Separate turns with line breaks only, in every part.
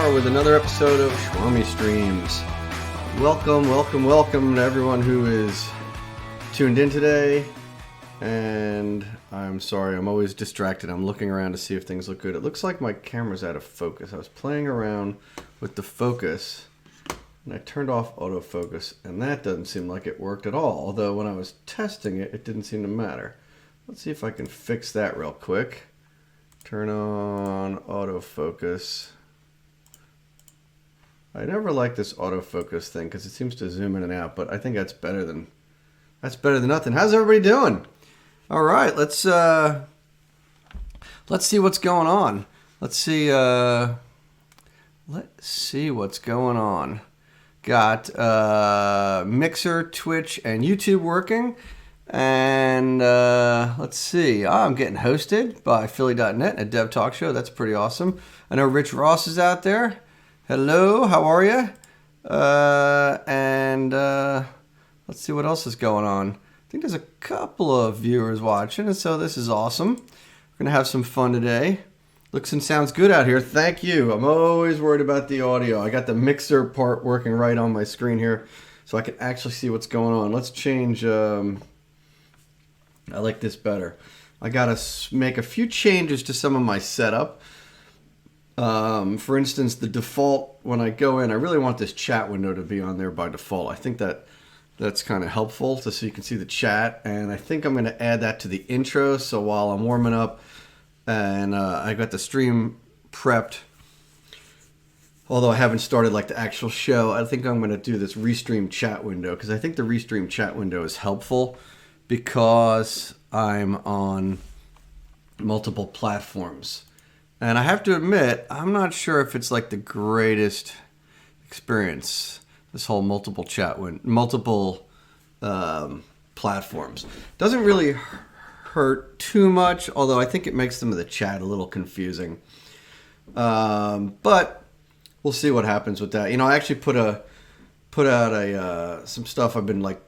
are with another episode of Swami Streams. Welcome to everyone who is tuned in today. And I'm sorry, I'm always distracted. I'm looking around to see if things look good. It looks like my camera's out of focus. I was playing around with the focus and I turned off autofocus, and that doesn't seem like it worked at all. Although when I was testing it, it didn't seem to matter. Let's see if I can fix that real quick. Turn on autofocus. I never like this autofocus thing because it seems to zoom in and out, but I think that's better than nothing. How's everybody doing? All right, let's see what's going on. Let's see what's going on. Got Mixer, Twitch, and YouTube working. And let's see. I'm getting hosted by Philly.net, a dev talk show. That's pretty awesome. I know Rich Ross is out there. Hello, how are you? And let's see what else is going on. I think there's a couple of viewers watching, and so this is awesome. We're going to have some fun today. Looks and sounds good out here. Thank you. I'm always worried about the audio. I got the mixer part working right on my screen here, so I can actually see what's going on. Let's change... I like this better. I gotta make a few changes to some of my setup. For instance, the default, when I go in, I really want this chat window to be on there by default. I think that's kind of helpful so you can see the chat. And I think I'm going to add that to the intro. So while I'm warming up and I got the stream prepped, although I haven't started like the actual show, I think I'm going to do this restream chat window because I think the restream chat window is helpful. Because I'm on multiple platforms. And I have to admit, I'm not sure if it's like the greatest experience, this whole multiple platforms. Doesn't really hurt too much, although I think it makes some of the chat a little confusing. But we'll see what happens with that. You know, I actually put out some stuff I've been like,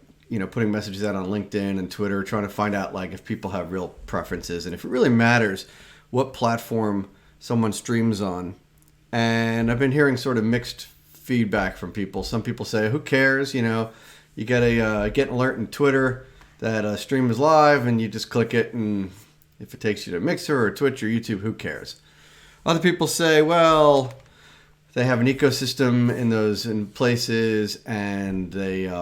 putting messages out on LinkedIn and Twitter, trying to find out like if people have real preferences and if it really matters what platform someone streams on. And I've been hearing sort of mixed feedback from people. Some people say, who cares? You get get an alert in Twitter that a stream is live and you just click it, and if it takes you to Mixer or Twitch or YouTube, who cares? Other people say, well, they have an ecosystem in places, and they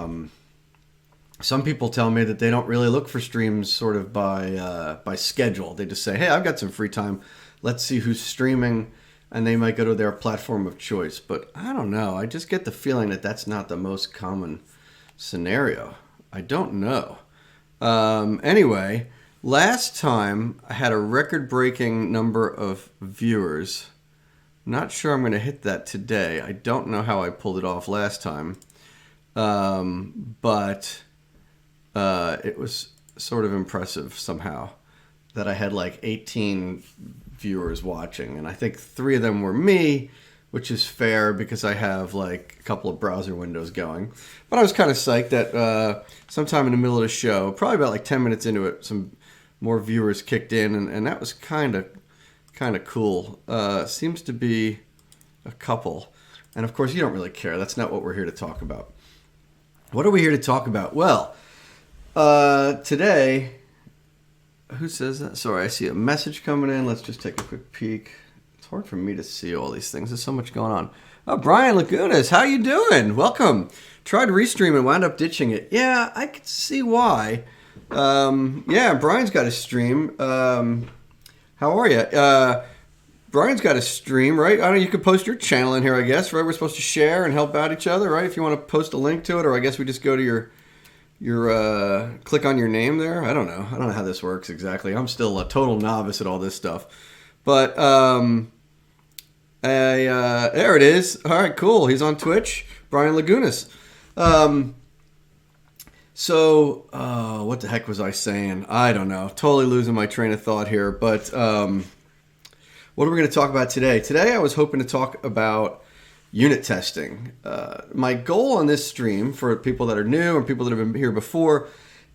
some people tell me that they don't really look for streams sort of by schedule. They just say, hey, I've got some free time. Let's see who's streaming. And they might go to their platform of choice. But I don't know. I just get the feeling that that's not the most common scenario. I don't know. Anyway, last time I had a record-breaking number of viewers. Not sure I'm going to hit that today. I don't know how I pulled it off last time. But... it was sort of impressive somehow that I had like 18 viewers watching, and I think 3 of them were me, which is fair because I have like a couple of browser windows going. But I was kind of psyched that sometime in the middle of the show, probably about like 10 minutes into it, some more viewers kicked in, and that was kind of cool. Seems to be a couple, and of course you don't really care. That's not what we're here to talk about. What are we here to talk about? Well, today, who says that? Sorry, I see a message coming in. Let's just take a quick peek. It's hard for me to see all these things. There's so much going on. Oh, Brian Lagoon, how you doing? Welcome. Tried Restream and wound up ditching it. Yeah, I could see why. Yeah, Brian's got a stream. How are you? Brian's got a stream, right? I don't know, you could post your channel in here, I guess, right? We're supposed to share and help out each other, right? If you want to post a link to it, or I guess we just go to your click on your name there. I don't know how this works exactly. I'm still a total novice at all this stuff, but there it is. All right, cool. He's on Twitch, Brian Lagunas. So what the heck was I saying? I don't know. Totally losing my train of thought here. But what are we going to talk about today? Today I was hoping to talk about unit testing. My goal on this stream, for people that are new or people that have been here before,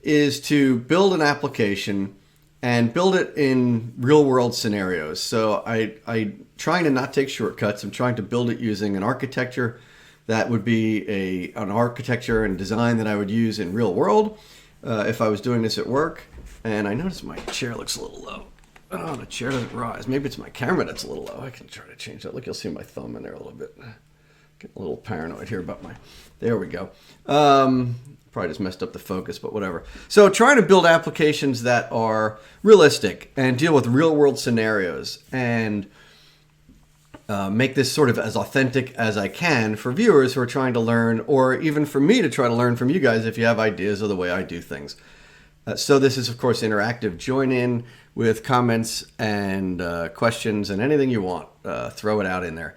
is to build an application and build it in real world scenarios. So I trying to not take shortcuts. I'm trying to build it using an architecture that would be an architecture and design that I would use in real world if I was doing this at work. And I noticed my chair looks a little low. Oh, the chair doesn't rise. Maybe it's my camera that's a little low. I can try to change that. Look, you'll see my thumb in there a little bit. Getting a little paranoid here about my... There we go. Probably just messed up the focus, but whatever. So trying to build applications that are realistic and deal with real-world scenarios and make this sort of as authentic as I can for viewers who are trying to learn, or even for me to try to learn from you guys if you have ideas of the way I do things. So this is, of course, interactive. Join in with comments and questions and anything you want. Throw it out in there.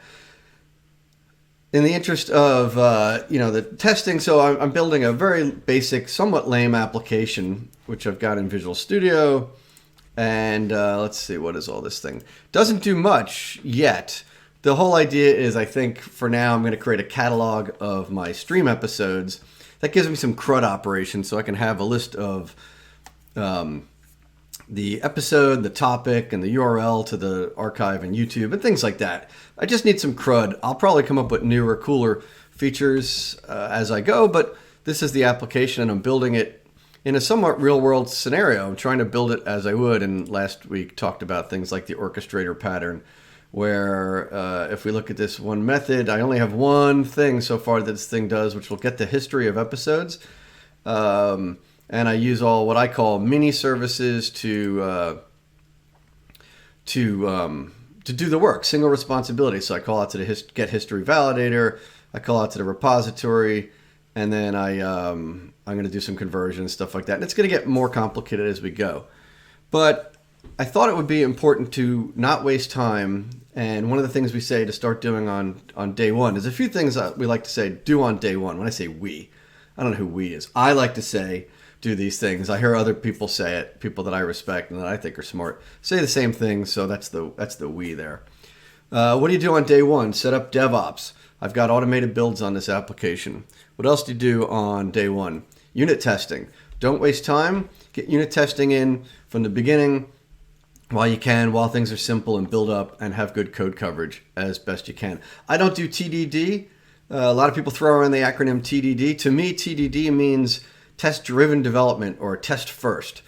In the interest of the testing, so I'm building a very basic, somewhat lame application, which I've got in Visual Studio. And let's see, what is all this thing? Doesn't do much yet. The whole idea is, I think, for now, I'm going to create a catalog of my stream episodes. That gives me some CRUD operations, so I can have a list of the episode, the topic, and the URL to the archive and YouTube and things like that. I just need some CRUD. I'll probably come up with newer, cooler features as I go, but this is the application, and I'm building it in a somewhat real-world scenario. I'm trying to build it as I would, and last week talked about things like the Orchestrator pattern, where if we look at this one method, I only have one thing so far that this thing does, which will get the history of episodes. And I use all what I call mini services to do the work, single responsibility. So I call out to the get history validator, I call out to the repository, and then I'm going to do some conversions, stuff like that. And it's going to get more complicated as we go. But I thought it would be important to not waste time. And one of the things we say to start doing on day one is a few things that we like to say do on day one. When I say we, I don't know who we is. I like to say do these things. I hear other people say it, people that I respect and that I think are smart, say the same thing. So that's the we there. What do you do on day one? Set up DevOps. I've got automated builds on this application. What else do you do on day one? Unit testing. Don't waste time. Get unit testing in from the beginning while you can, while things are simple, and build up and have good code coverage as best you can. I don't do TDD. A lot of people throw around the acronym TDD. To me, TDD means test-driven development, or test first.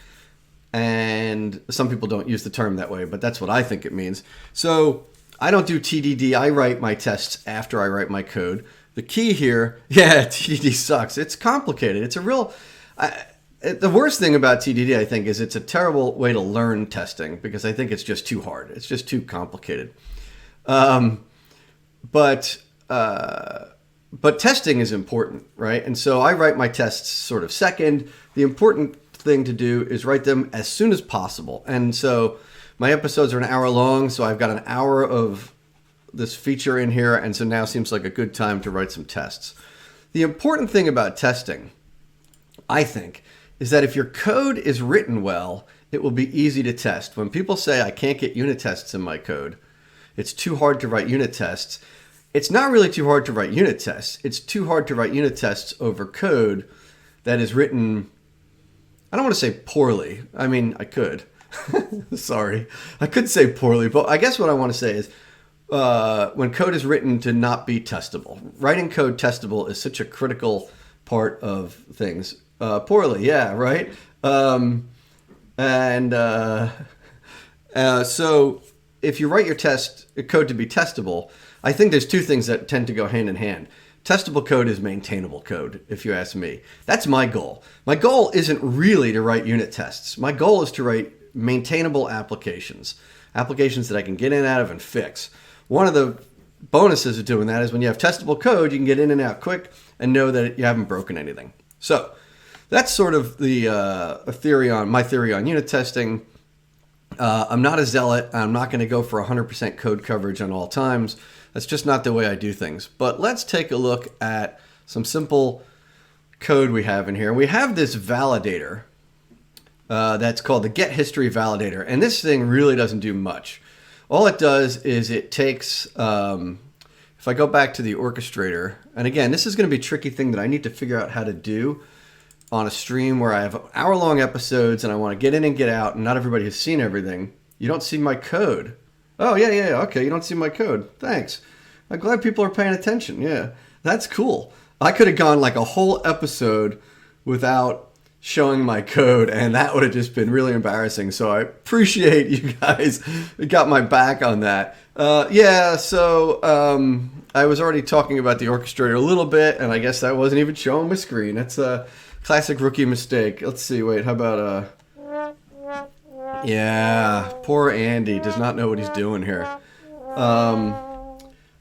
And some people don't use the term that way, but that's what I think it means. So I don't do TDD. I write my tests after I write my code. The key here, TDD sucks. It's complicated. It's a real... the worst thing about TDD, I think, is it's a terrible way to learn testing, because I think it's just too hard. It's just too complicated. But testing is important, right? And so I write my tests sort of second. The important thing to do is write them as soon as possible. And so my episodes are an hour long, so I've got an hour of this feature in here, and so now seems like a good time to write some tests. The important thing about testing, I think, is that if your code is written well, it will be easy to test. When people say, I can't get unit tests in my code, it's too hard to write unit tests, it's not really too hard to write unit tests. It's too hard to write unit tests over code that is written, I don't want to say poorly. I mean, I could. Sorry. I could say poorly, but I guess what I want to say is when code is written to not be testable. Writing code testable is such a critical part of things. Poorly, yeah, right? So if you write your code to be testable, I think there's two things that tend to go hand in hand. Testable code is maintainable code, if you ask me. That's my goal. My goal isn't really to write unit tests. My goal is to write maintainable applications that I can get in and out of and fix. One of the bonuses of doing that is when you have testable code, you can get in and out quick and know that you haven't broken anything. So that's sort of the my theory on unit testing. I'm not a zealot. I'm not going to go for 100% code coverage on all times. That's just not the way I do things. But let's take a look at some simple code we have in here. We have this validator that's called the get history validator. And this thing really doesn't do much. All it does is it takes, if I go back to the orchestrator, and again, this is going to be a tricky thing that I need to figure out how to do. on a stream where I have hour-long episodes and I want to get in and get out, and not everybody has seen everything, you don't see my code. Oh, yeah. Okay, you don't see my code. Thanks. I'm glad people are paying attention. Yeah, that's cool. I could have gone like a whole episode without showing my code, and that would have just been really embarrassing. So I appreciate you guys got my back on that. So I was already talking about the Orchestrator a little bit, and I guess that wasn't even showing my screen. That's a classic rookie mistake. Let's see. Wait, how about yeah, poor Andy does not know what he's doing here.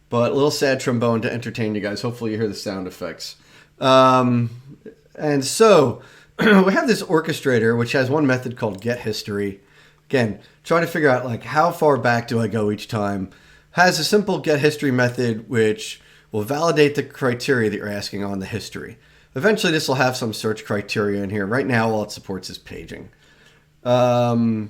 But a little sad trombone to entertain you guys. Hopefully you hear the sound effects. And so we have this Orchestrator, which has one method called getHistory. Again, trying to figure out like how far back do I go each time. Has a simple getHistory method, which will validate the criteria that you're asking on the history. Eventually, this will have some search criteria in here. Right now, all it supports is paging. And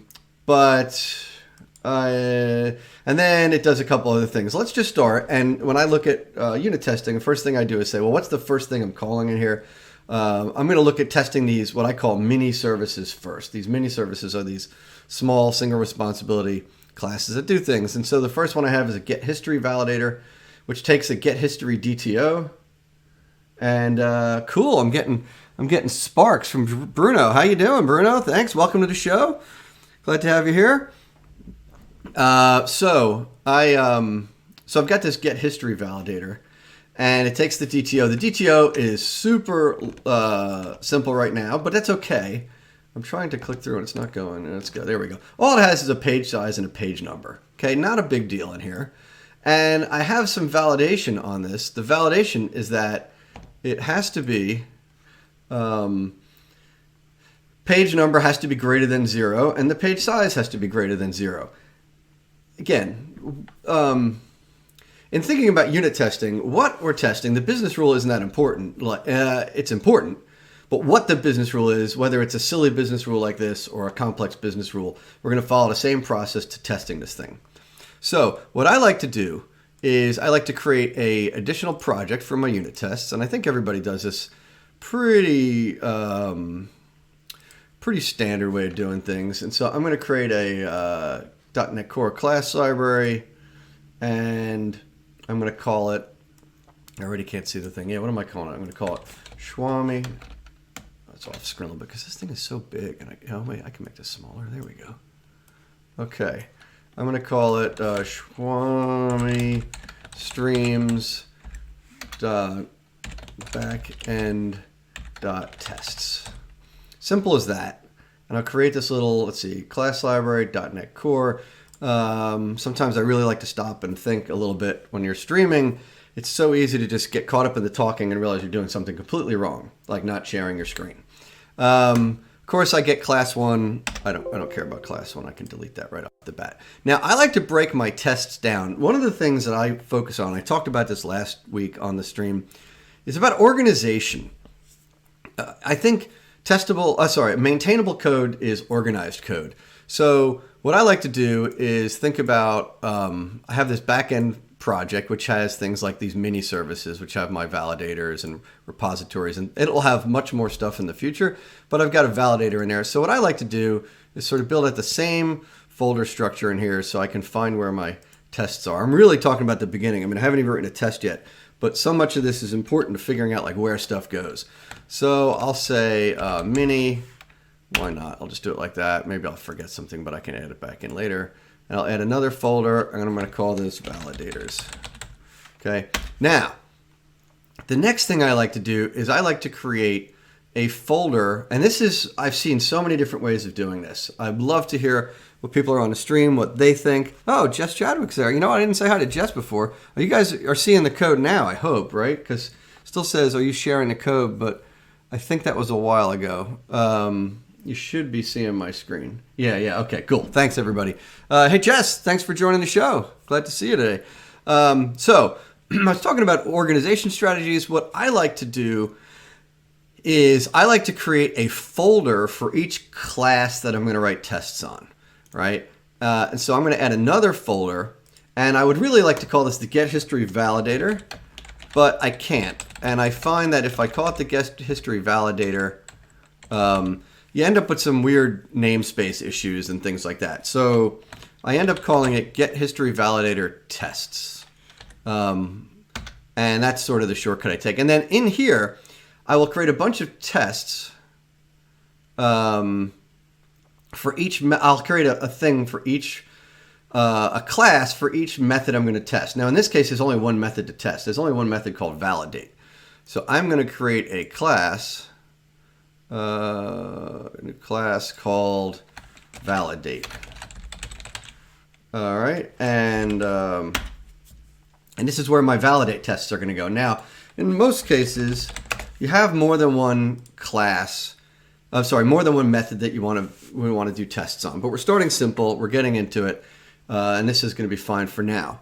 then it does a couple other things. Let's just start. And when I look at unit testing, the first thing I do is say, well, what's the first thing I'm calling in here? I'm going to look at testing these, what I call mini services first. These mini services are these small single responsibility classes that do things. And so the first one I have is a getHistory validator, which takes a getHistory DTO. And cool, I'm getting sparks from Bruno. How you doing, Bruno? Thanks. Welcome to the show. Glad to have you here. So I've got this getHistory validator, and it takes the DTO. The DTO is super simple right now, but that's okay. I'm trying to click through and it's not going. Let's go. There we go. All it has is a page size and a page number. Okay, not a big deal in here. And I have some validation on this. The validation is that it has to be page number has to be greater than 0, and the page size has to be greater than 0. Again, in thinking about unit testing, what we're testing, the business rule isn't that important. It's important, but what the business rule is, whether it's a silly business rule like this or a complex business rule, we're going to follow the same process to testing this thing. So what I like to do is I like to create a additional project for my unit tests, and I think everybody does this pretty standard way of doing things. And so I'm going to create a .NET Core class library, and I'm going to call it, I already can't see the thing. Yeah, what am I calling it? I'm going to call it Swami. That's off screen a little bit because this thing is so big, and I can make this smaller. There we go. Okay. I'm going to call it Swami streams backend tests. Simple as that. And I'll create this little, let's see, class library, .NET Core. Sometimes I really like to stop and think a little bit when you're streaming. It's so easy to just get caught up in the talking and realize you're doing something completely wrong, like not sharing your screen. Of course, I get class 1. I don't care about class 1. I can delete that right off the bat. Now, I like to break my tests down. One of the things that I focus on, I talked about this last week on the stream, is about organization. I think maintainable code is organized code. So what I like to do is think about, I have this backend project which has things like these mini services, which have my validators and repositories, and it'll have much more stuff in the future, but I've got a validator in there. So what I like to do is sort of build out the same folder structure in here so I can find where my tests are. I'm really talking about the beginning. I mean, I haven't even written a test yet, but so much of this is important to figuring out like where stuff goes. So I'll say mini, why not? I'll just do it like that. Maybe I'll forget something, but I can add it back in later. And I'll add another folder, and I'm going to call this validators. Okay. Now, the next thing I like to do is I like to create a folder, and this is, I've seen so many different ways of doing this. I'd love to hear what people are on the stream, what they think. Oh, Jess Chadwick's there. You know, I didn't say hi to Jess before. You guys are seeing the code now, I hope, right? Because it still says, are you sharing the code? But I think that was a while ago. You should be seeing my screen. Yeah. Okay, cool. Thanks, everybody. Hey, Jess, thanks for joining the show. Glad to see you today. So I was talking about organization strategies. What I like to do is I like to create a folder for each class that I'm going to write tests on, right? And so I'm going to add another folder, and I would really like to call this the getHistory validator, but I can't. And I find that if I call it the getHistory validator, you end up with some weird namespace issues and things like that. So I end up calling it Get History Validator Tests. And that's sort of the shortcut I take. And then in here, I will create a bunch of tests for each. I'll create a thing for each, a class for each method I'm going to test. Now, in this case, there's only one method to test. There's only one method called validate. So I'm going to create a class, called validate. All right, and this is where my validate tests are going to go. Now, in most cases, you have more than one class. More than one method that we want to do tests on. But we're starting simple. We're getting into it, and this is going to be fine for now.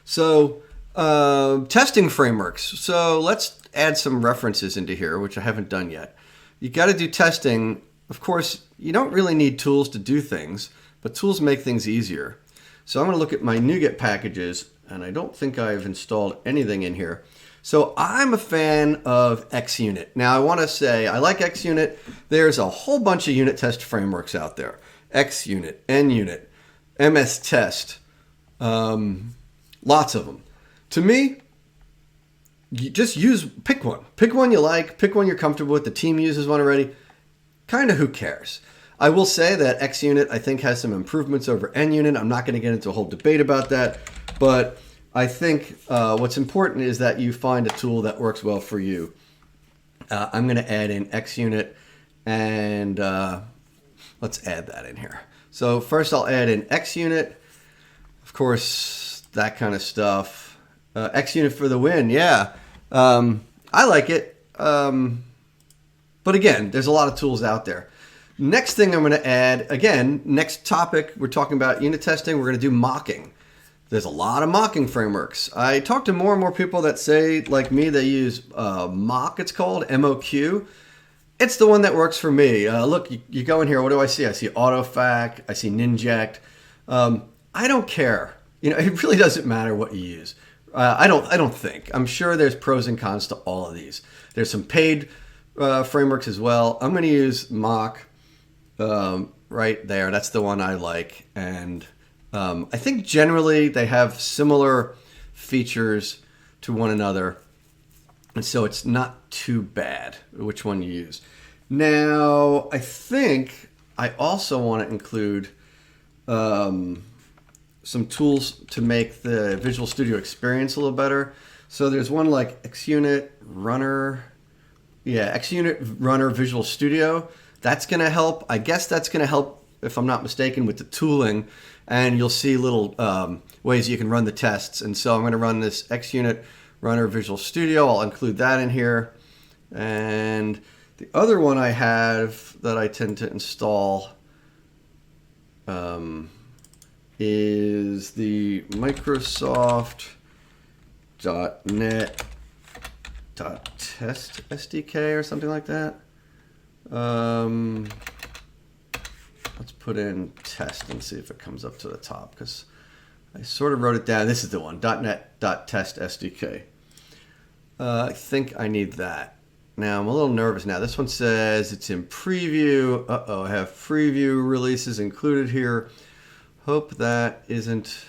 So, testing frameworks. So let's add some references into here, which I haven't done yet. You got to do testing. Of course, you don't really need tools to do things, but tools make things easier. So I'm going to look at my NuGet packages, and I don't think I've installed anything in here. So I'm a fan of Xunit. Now I want to say I like Xunit. There's a whole bunch of unit test frameworks out there. Xunit, NUnit, MS Test, lots of them. To me, you just pick one. Pick one you like, pick one you're comfortable with. The team uses one already. Kind of who cares? I will say that Xunit, I think, has some improvements over NUnit. I'm not going to get into a whole debate about that, but I think what's important is that you find a tool that works well for you. I'm going to add in Xunit, and let's add that in here. So first I'll add in Xunit, of course, that kind of stuff. Xunit for the win, yeah. I like it, but again, there's a lot of tools out there. Next thing I'm going to add, again, next topic, we're talking about unit testing. We're going to do mocking. There's a lot of mocking frameworks. I talk to more and more people that say, like me, they use mock, it's called, MOQ. It's the one that works for me. Look, you go in here, what do I see? I see AutoFac, I see Ninject. I don't care. It really doesn't matter what you use. I don't think. I'm sure there's pros and cons to all of these. There's some paid frameworks as well. I'm going to use mock. Right there, that's the one I like, and I think generally they have similar features to one another, and so it's not too bad which one you use. Now, I think I also want to include some tools to make the Visual Studio experience a little better. So there's one like Xunit Runner Visual Studio. That's going to help. I guess that's going to help, if I'm not mistaken, with the tooling. And you'll see little ways you can run the tests. And so I'm going to run this Xunit Runner Visual Studio. I'll include that in here. And the other one I have that I tend to install is the Microsoft.net.test SDK or something like that. Let's put in test and see if it comes up to the top, because I sort of wrote it down. This is the one, .NET.test SDK. I think I need that. Now I'm a little nervous now. This one says it's in preview. I have preview releases included here. Hope that isn't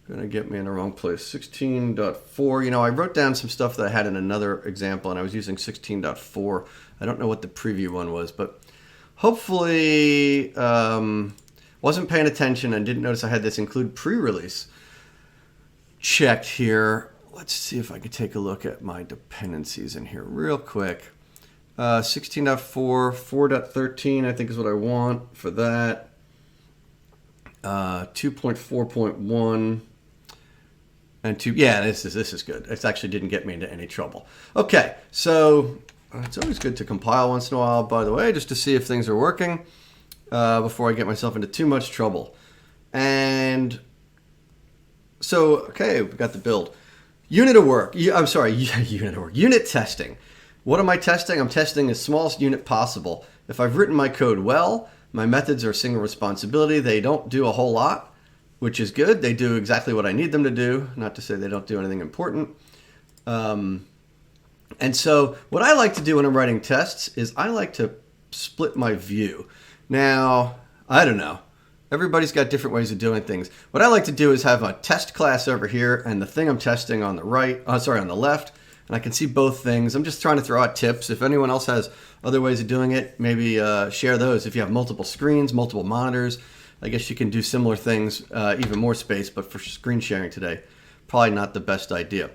going to get me in the wrong place. 16.4. I wrote down some stuff that I had in another example, and I was using 16.4. I don't know what the preview one was, but hopefully wasn't paying attention and didn't notice I had this include pre-release checked here. Let's see if I could take a look at my dependencies in here real quick. 16.4, 4.13 I think is what I want for that. 2.4.1 and 2. Yeah, this is good. It actually didn't get me into any trouble. Okay, so it's always good to compile once in a while, by the way, just to see if things are working before I get myself into too much trouble. And so, okay, we got the build. Unit testing. What am I testing? I'm testing the smallest unit possible. If I've written my code well, my methods are single responsibility. They don't do a whole lot, which is good. They do exactly what I need them to do. Not to say they don't do anything important. And so what I like to do when I'm writing tests is I like to split my view. Now, I don't know. Everybody's got different ways of doing things. What I like to do is have a test class over here and the thing I'm testing on the on the left, and I can see both things. I'm just trying to throw out tips. If anyone else has other ways of doing it, maybe share those. If you have multiple screens, multiple monitors, I guess you can do similar things, even more space, but for screen sharing today, probably not the best idea.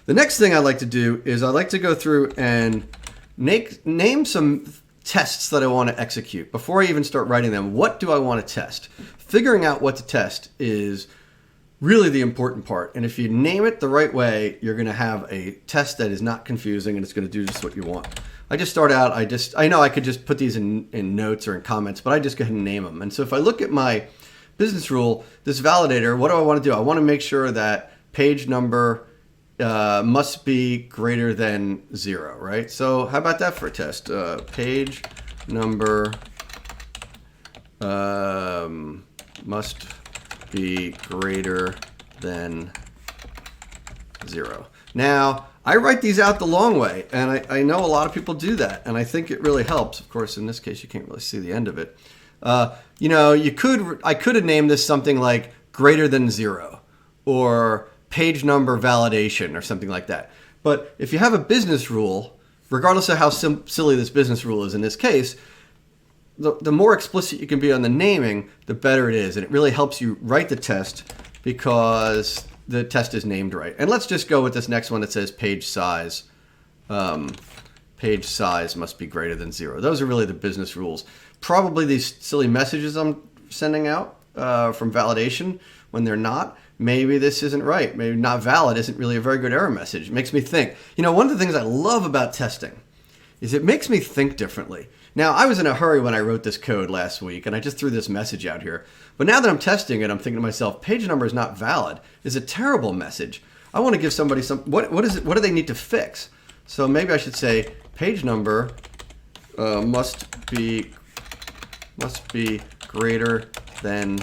The next thing I like to do is I like to go through and name some tests that I want to execute. Before I even start writing them, what do I want to test? Figuring out what to test is really the important part. And if you name it the right way, you're going to have a test that is not confusing and it's going to do just what you want. I just start out, I know I could just put these in notes or in comments, but I just go ahead and name them. And so if I look at my business rule, this validator, what do I want to do? I want to make sure that page number must be greater than 0, right? So how about that for a test? Page number must be greater than 0. Now, I write these out the long way, and I know a lot of people do that, and I think it really helps. Of course, in this case, you can't really see the end of it. I could have named this something like greater than 0, or page number validation or something like that. But if you have a business rule, regardless of how silly this business rule is in this case, the more explicit you can be on the naming, the better it is. And it really helps you write the test because the test is named right. And let's just go with this next one that says page size. Page size must be greater than 0. Those are really the business rules. Probably these silly messages I'm sending out from validation when they're not. Maybe this isn't right. Maybe not valid isn't really a very good error message. It makes me think. One of the things I love about testing is it makes me think differently. Now, I was in a hurry when I wrote this code last week, and I just threw this message out here. But now that I'm testing it, I'm thinking to myself, page number is not valid. It's a terrible message. I want to give somebody what is it? What do they need to fix? So maybe I should say page number must be greater than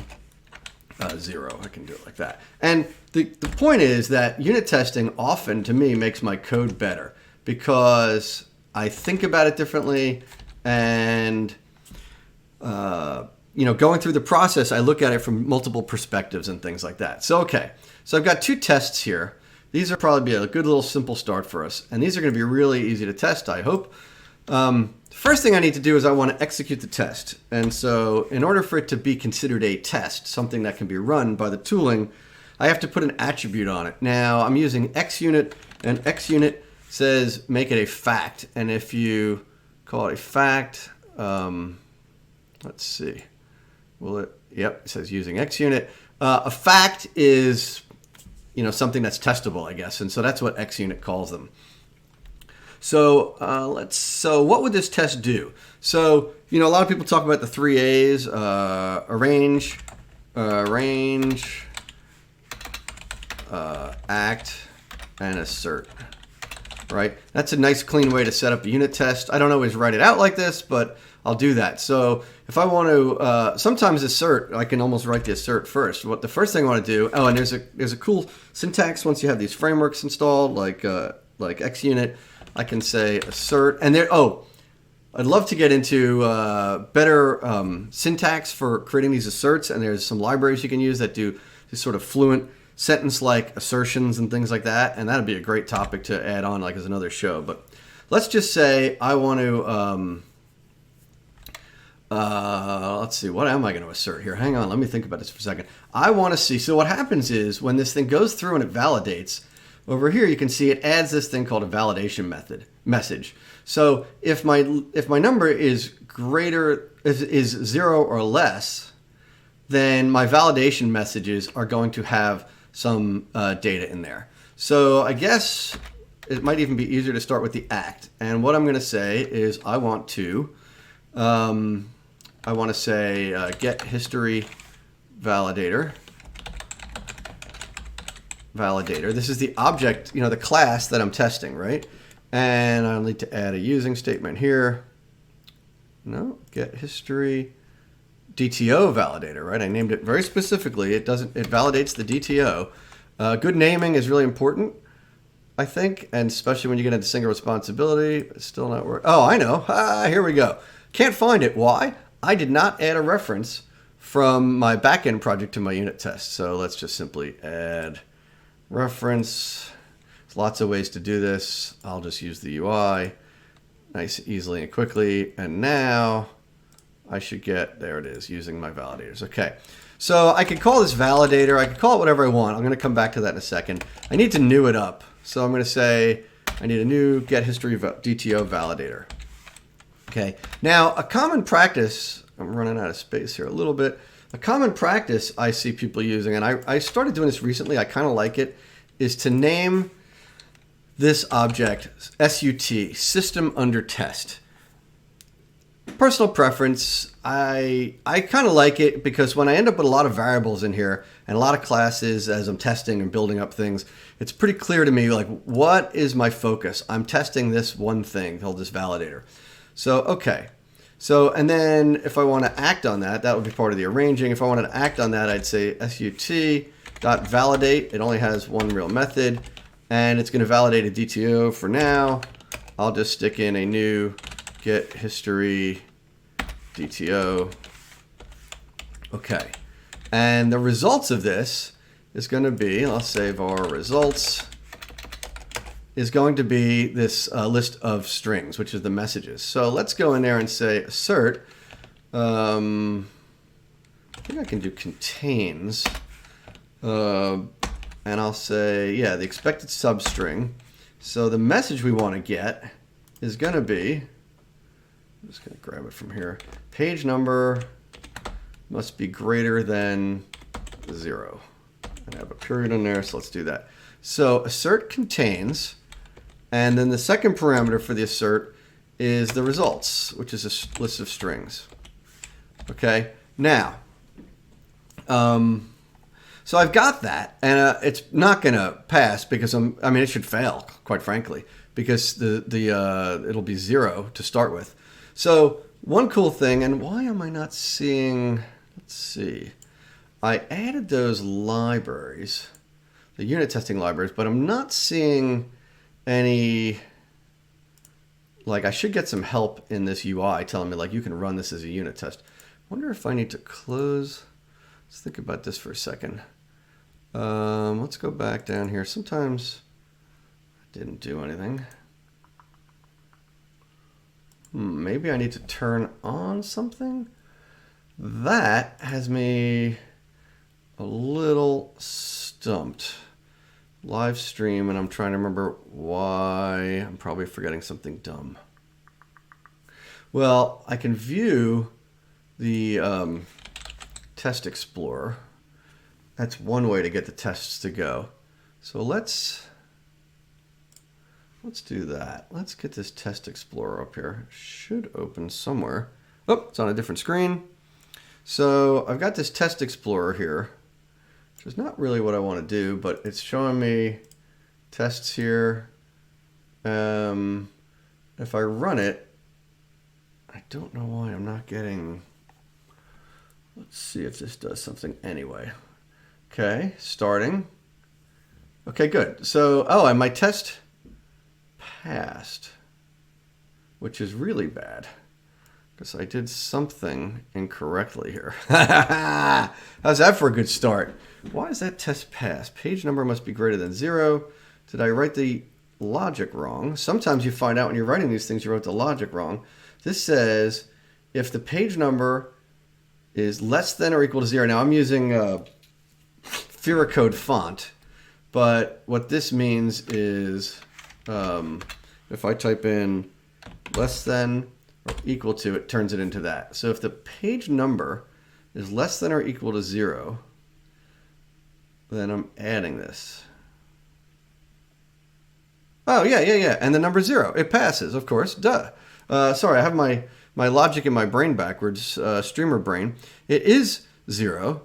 0. I can do it like that. And the point is that unit testing often, to me, makes my code better because I think about it differently, and going through the process, I look at it from multiple perspectives and things like that. So I've got 2 tests here. These are probably be a good little simple start for us, and these are going to be really easy to test, I hope. First thing I need to do is I want to execute the test. And so in order for it to be considered a test, something that can be run by the tooling, I have to put an attribute on it. Now I'm using Xunit, and Xunit says make it a fact. And if you call it a fact, let's see. Yep, it says using Xunit. A fact is, something that's testable, I guess. And so that's what Xunit calls them. So what would this test do? So, a lot of people talk about the 3 A's, arrange, act, and assert, right? That's a nice clean way to set up a unit test. I don't always write it out like this, but I'll do that. So if I want to, sometimes assert, I can almost write the assert first. What the first thing I want to do, and there's a cool syntax once you have these frameworks installed, like Xunit. I can say assert, and I'd love to get into better syntax for creating these asserts, and there's some libraries you can use that do these sort of fluent sentence-like assertions and things like that, and that'd be a great topic to add on as another show. But let's just say I want to, let's see, what am I going to assert here? Hang on, let me think about this for a second. I want to see, so what happens is when this thing goes through and it validates, over here you can see it adds this thing called a validation message. So if my number is is 0 or less, then my validation messages are going to have some data in there. So I guess it might even be easier to start with the act. And what I'm going to say is I want to say get history validator. This is the object, the class that I'm testing, right? And I'll need to add a using statement here. No, get history DTO validator, right? I named it very specifically. It validates the DTO. Good naming is really important. I think, and especially when you get into single responsibility, it's still not working. Oh, I know. Here we go. Can't find it. Why? I did not add a reference from my backend project to my unit test. So let's just simply add reference. There's lots of ways to do this. I'll just use the UI. Nice, easily, and quickly. And now I should get, there it is, using my validators. Okay. So I could call this validator. I could call it whatever I want. I'm going to come back to that in a second. I need to new it up. So I'm going to say I need a new get history DTO validator. Okay. Now, a common practice, I'm running out of space here a little bit. A common practice I see people using, and I started doing this recently, I kind of like it, is to name this object SUT, system under test. Personal preference, I kind of like it because when I end up with a lot of variables in here and a lot of classes as I'm testing and building up things, it's pretty clear to me, like, what is my focus? I'm testing this one thing called this validator. So, okay. So, and then if I want to act on that, that would be part of the arranging. If I wanted to act on that, I'd say SUT.validate. It only has one real method, and it's going to validate a DTO for now. I'll just stick in a new get history DTO. Okay. And the results of this is going to be, let's save our results, is going to be this list of strings, which is the messages. So let's go in there and say assert. I think I can do contains. And I'll say, yeah, the expected substring. So the message we want to get is going to be, I'm just going to grab it from here. Page number must be greater than 0. And I have a period in there, so let's do that. So assert contains, and then the second parameter for the assert is the results, which is a list of strings. Okay, now, so I've got that, and it's not going to pass because I mean, it should fail, quite frankly, because it'll be 0 to start with. So one cool thing, and why am I not seeing? Let's see. I added those libraries, the unit testing libraries, but I'm not seeing any. Like, I should get some help in this UI telling me, like, you can run this as a unit test. I wonder if I need to close. Let's think about this for a second. Let's go back down here. Sometimes I didn't do anything. Maybe I need to turn on something. That has me a little stumped. Live stream, and I'm trying to remember why. I'm probably forgetting something dumb. Well, I can view the test explorer. That's one way to get the tests to go. So let's do that. Let's get this test explorer up here. It should open somewhere. Oh, it's on a different screen. So I've got this test explorer here, which is not really what I want to do, but it's showing me tests here. If I run it, I don't know why I'm not getting. Let's see if this does something anyway. Okay, starting. Okay, good. So, and my test passed, which is really bad because I did something incorrectly here. How's that for a good start? Why is that test pass? Page number must be greater than 0. Did I write the logic wrong? Sometimes you find out when you're writing these things you wrote the logic wrong. This says if the page number is less than or equal to 0. Now I'm using Code font, but what this means is if I type in less than or equal to, it turns it into that. So if the page number is less than or equal to 0, then I'm adding this. Oh, yeah. And the number 0. It passes, of course. Duh. Sorry, I have my logic in my brain backwards, streamer brain. It is 0,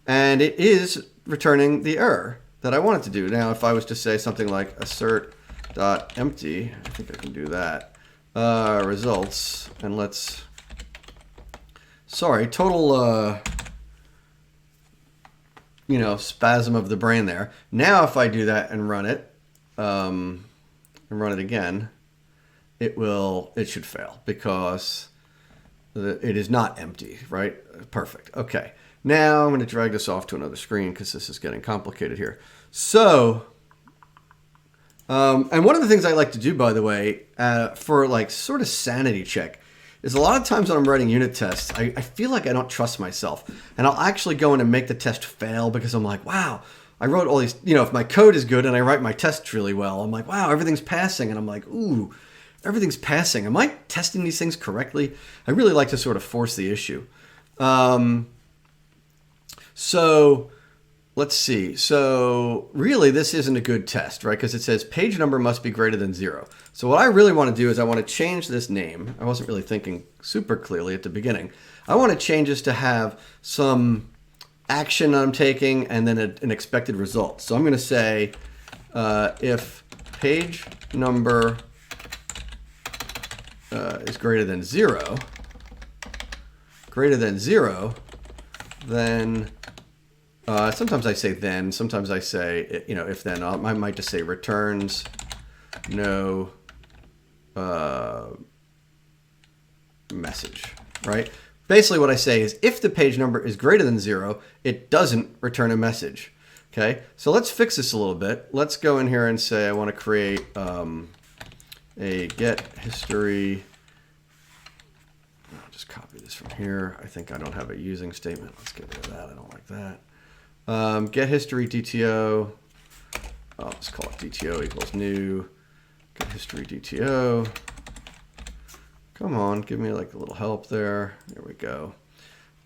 and it is returning the error that I want it to do. Now, if I was to say something like assert.empty, I think I can do that. Results, and let's, sorry, total, spasm of the brain there. Now, if I do that and run it, and run it again, it should fail because it is not empty, right? Perfect. Okay. Now I'm going to drag this off to another screen because this is getting complicated here. So, and one of the things I like to do, by the way, for like sort of sanity check, is a lot of times when I'm writing unit tests, I feel like I don't trust myself. And I'll actually go in and make the test fail because I'm like, wow, I wrote all these, if my code is good and I write my tests really well, I'm like, wow, everything's passing. And I'm like, ooh, everything's passing. Am I testing these things correctly? I really like to sort of force the issue. So let's see. So really, this isn't a good test, right? Because it says page number must be greater than 0. So what I really want to do is I want to change this name. I wasn't really thinking super clearly at the beginning. I want to change this to have some action I'm taking and then an expected result. So I'm going to say if page number is greater than 0, then sometimes I say then, sometimes I say, if then. I might just say returns no message, right? Basically what I say is if the page number is greater than 0, it doesn't return a message. Okay, so let's fix this a little bit. Let's go in here and say I want to create a get history. I'll just copy this from here. I think I don't have a using statement. Let's get rid of that. I don't like that. Get history DTO. I'll just call it DTO equals new. Get history DTO. Come on, give me like a little help there. There we go.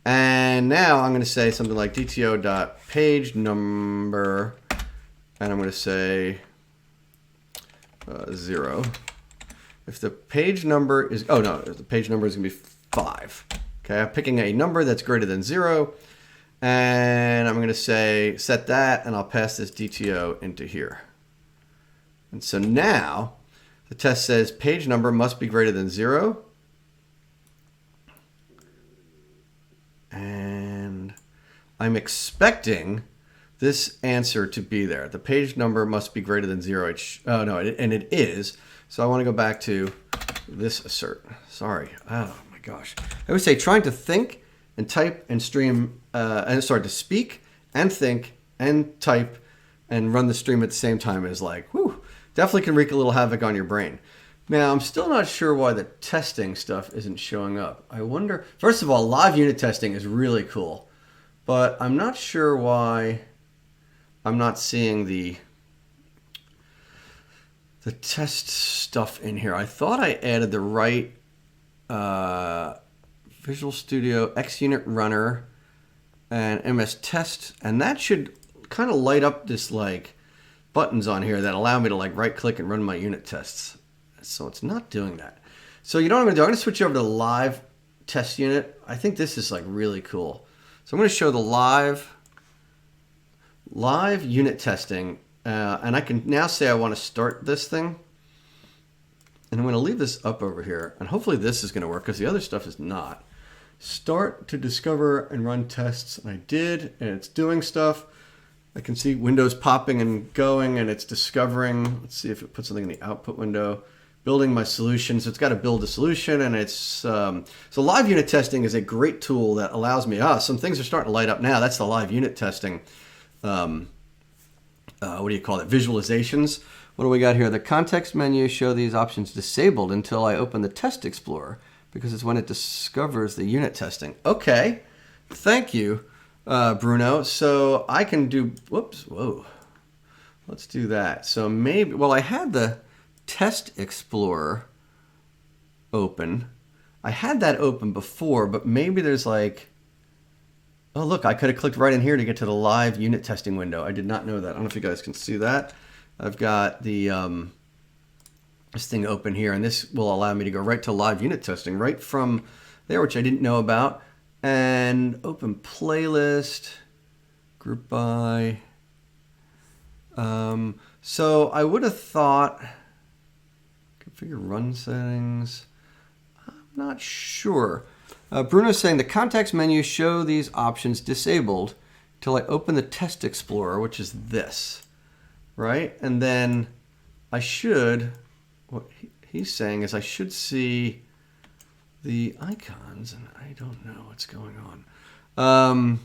And now I'm going to say something like DTO.page number, and I'm going to say 0. If the page number is, the page number is going to be 5. Okay, I'm picking a number that's greater than 0, and I'm going to say set that, and I'll pass this DTO into here. And so now the test says page number must be greater than 0. And I'm expecting this answer to be there. The page number must be greater than 0. And it is. So I want to go back to this assert. Sorry. Oh my gosh. I would say trying to think and type and stream, to speak and think and type and run the stream at the same time is like, whew, definitely can wreak a little havoc on your brain. Now, I'm still not sure why the testing stuff isn't showing up. I wonder, first of all, live unit testing is really cool, but I'm not sure why I'm not seeing the test stuff in here. I thought I added the right Visual Studio, XUnit Runner, and MS Test, and that should kind of light up this like buttons on here that allow me to like right click and run my unit tests. So it's not doing that. So you know what I'm going to do? I'm going to switch over to the live test unit. I think this is like really cool. So I'm going to show the live unit testing. And I can now say I want to start this thing. And I'm going to leave this up over here. And hopefully this is going to work because the other stuff is not. Start to discover and run tests. And I did, and it's doing stuff. I can see windows popping and going, and it's discovering. Let's see if it puts something in the output window. Building my solution. So it's got to build a solution, and it's so live unit testing is a great tool that allows me. Some things are starting to light up now. That's the live unit testing. What do you call it? Visualizations. What do we got here? The context menu show these options disabled until I open the test explorer because it's when it discovers the unit testing. Okay, thank you, Bruno. So I can do. Whoa. Let's do that. So maybe. Well, I had the Test Explorer open. I had that open before, but maybe there's like, oh look, I could have clicked right in here to get to the live unit testing window. I did not know that. I don't know if you guys can see that. I've got the this thing open here, and this will allow me to go right to live unit testing right from there, which I didn't know about. And open playlist, group by. So I would have thought. Configure run settings. I'm not sure. Bruno's saying the context menu show these options disabled till I open the test explorer, which is this, right? And then I should, what he's saying is I should see the icons, and I don't know what's going on.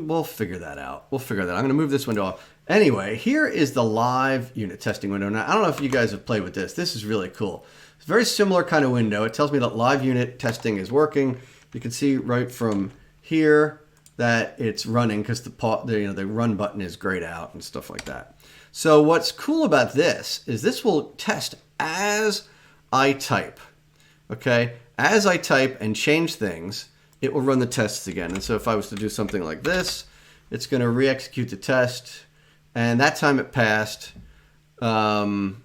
We'll figure that out. I'm going to move this window off. Anyway, here is the live unit testing window. Now, I don't know if you guys have played with this. This is really cool. It's a very similar kind of window. It tells me that live unit testing is working. You can see right from here that it's running because the run button is grayed out and stuff like that. So what's cool about this is this will test as I type. Okay, as I type and change things, it will run the tests again. And so if I was to do something like this, it's going to re-execute the test. And that time it passed. And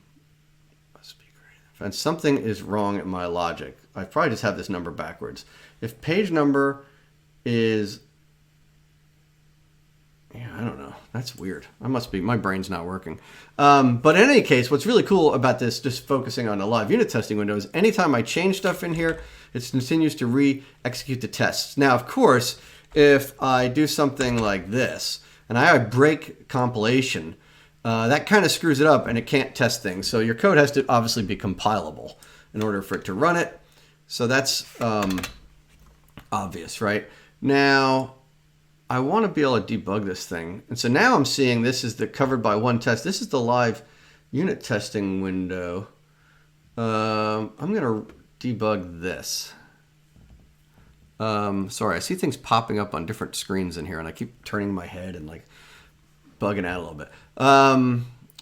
something is wrong in my logic. I probably just have this number backwards. If page number is, yeah, I don't know. That's weird. My brain's not working. But in any case, what's really cool about this, just focusing on the live unit testing window, is anytime I change stuff in here, it continues to re-execute the tests. Now, of course, if I do something like this, and I break compilation, that kind of screws it up and it can't test things. So your code has to obviously be compilable in order for it to run it. So that's obvious, right? Now, I want to be able to debug this thing. And so now I'm seeing this is the covered by one test. This is the live unit testing window. I'm going to debug this. Sorry, I see things popping up on different screens in here, and I keep turning my head and like bugging out a little bit.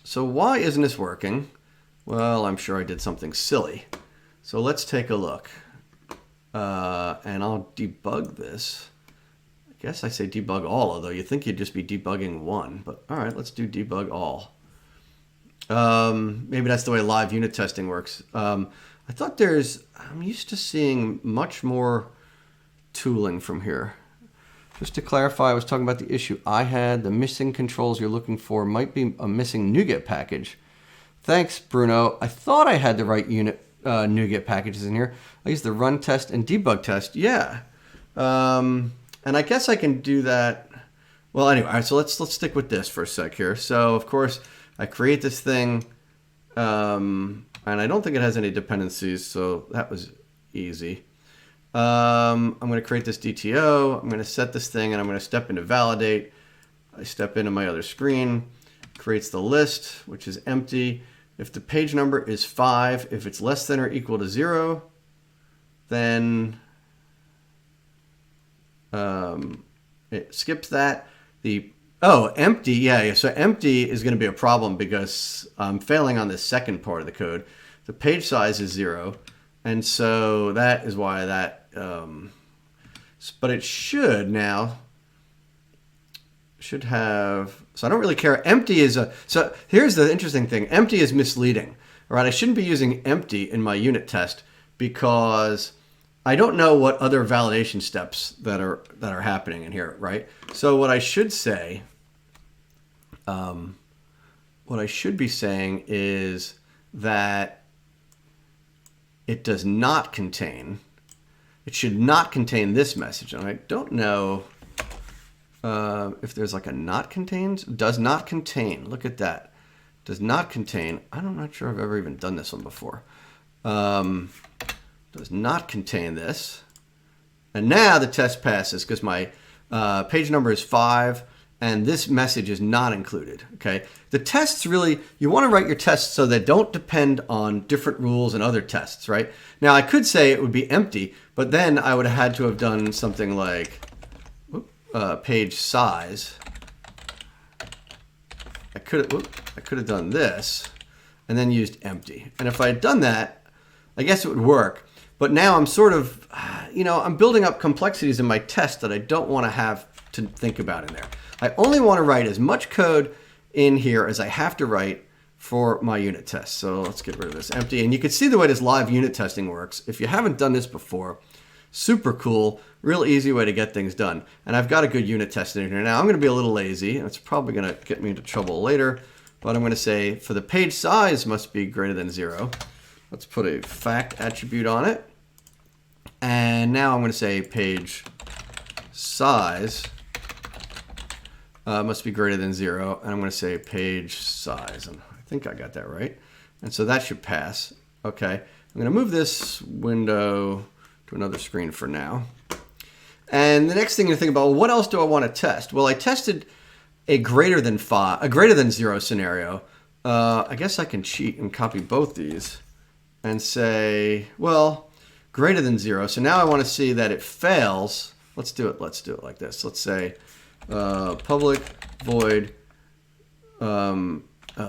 So why isn't this working? Well, I'm sure I did something silly. So let's take a look. And I'll debug this. I guess I say debug all, although you'd think you'd just be debugging one. But all right, let's do debug all. Maybe that's the way live unit testing works. I thought I'm used to seeing much more tooling from here. Just to clarify, I was talking about the issue I had. The missing controls you're looking for might be a missing NuGet package. Thanks, Bruno. I thought I had the right unit NuGet packages in here. I used the run test and debug test. Yeah. And I guess I can do that. Well, anyway, all right, so let's stick with this for a sec here. So, of course, I create this thing, and I don't think it has any dependencies, so that was easy. I'm going to create this DTO. I'm going to set this thing, and I'm going to step into validate. I step into my other screen, creates the list, which is empty. If the page number is 5, if it's less than or equal to 0, then it skips that. Empty, yeah. So empty is going to be a problem because I'm failing on the second part of the code. The page size is 0, and so that is why that. But it should have. So I don't really care. Empty is so here's the interesting thing. Empty is misleading. All right, I shouldn't be using empty in my unit test because I don't know what other validation steps that are happening in here, right? So what I should say, what I should be saying is that it does not contain. It should not contain this message, and I don't know if there's like a not contains. Does not contain. Look at that. Does not contain. I'm not sure I've ever even done this one before. Does not contain this. And now the test passes because my page number is 5 and this message is not included. Okay. The tests really, you want to write your tests so they don't depend on different rules and other tests, right? Now I could say it would be empty, but then I would have had to have done something like page size. I could have done this and then used empty. And if I had done that, I guess it would work. But now I'm sort of, I'm building up complexities in my test that I don't want to have to think about in there. I only want to write as much code in here as I have to write for my unit test. So let's get rid of this empty. And you can see the way this live unit testing works. If you haven't done this before, super cool, real easy way to get things done. And I've got a good unit test in here. Now I'm going to be a little lazy, and it's probably going to get me into trouble later. But I'm going to say for the page size must be greater than 0. Let's put a fact attribute on it. And now I'm going to say page size must be greater than 0. And I'm going to say page size. And I I think I got that right. And so that should pass. Okay. I'm going to move this window to another screen for now. And the next thing to think about, well, what else do I want to test? Well, I tested a greater than 0 scenario. I guess I can cheat and copy both these and say, well, greater than 0. So now I want to see that it fails. Let's do it like this. Let's say public void. Oh,